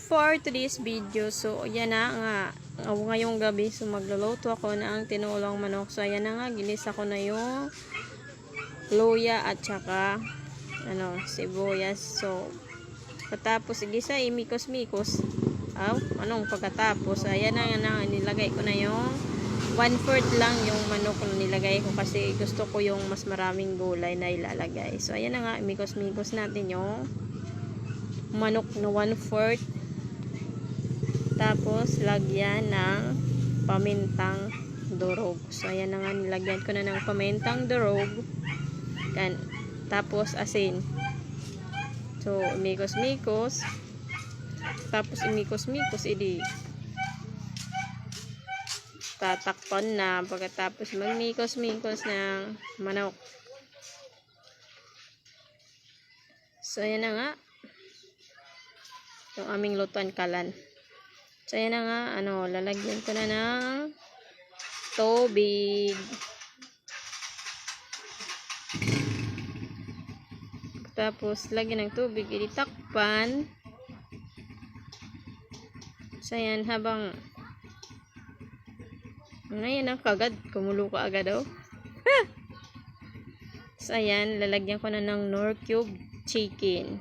for today's video. So, ayan na nga. Ngayong gabi, so magluluto ako ng tinulang manok. So, ayan na nga. Ginisa ko na yung luya at saka sibuyas. So, patapos igisa, mikos-mikos. Anong pagkatapos? Ayan na nga. Nilagay ko na yung 1/4 lang yung manok na nilagay ko kasi gusto ko yung mas maraming gulay na ilalagay. So, ayan na nga. Mikos-mikos natin yung manok na 1/4. Tapos, lagyan ng pamintang durog. So, ayan na nga. Nilagyan ko na ng pamintang durog. Tapos, asin. So, mikos-mikos. Tapos, imikos-mikos. Tatakpan na pagkatapos magmikos-mikos ng manok. So, ayan na nga. Yung aming lutuan kalan. So, ayan na nga. Lalagyan ko na ng tubig. Tapos, lagyan ng tubig. Itakpan. So, ayan. Habang ngayon ang kagad. Kumulo ka agad daw. So, ayan. Lalagyan ko na ng Knorr cube chicken.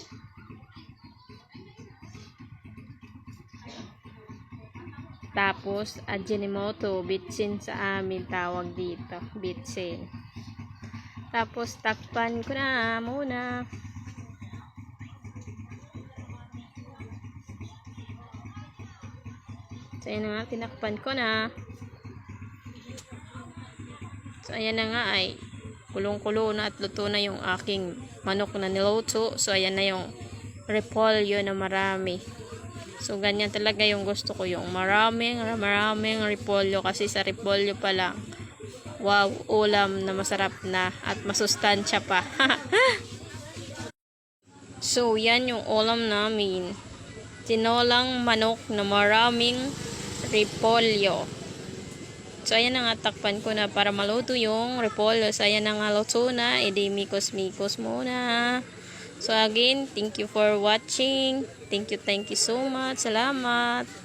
Tapos, Ajinomoto, bitsin sa amin tawag dito. Bitsin. Tapos, takpan ko na muna. So, ayan na nga. Tinakpan ko na. So, ayan na nga ay kulong-kulo na at luto na yung aking manok na niluto. So, ayan na yung repolyo na marami. So, ganyan talaga yung gusto ko. Yung maraming repolyo. Kasi sa repolyo pa lang, wow, ulam na masarap na at masustansya pa. So, yan yung ulam namin. Tinolang manok na maraming repolyo. So, ayan na nga, takpan ko na para maluto yung repolyo. So, ayan na nga, luto na. Mikos-mikos muna. So, again, thank you for watching. Thank you so much. Salamat.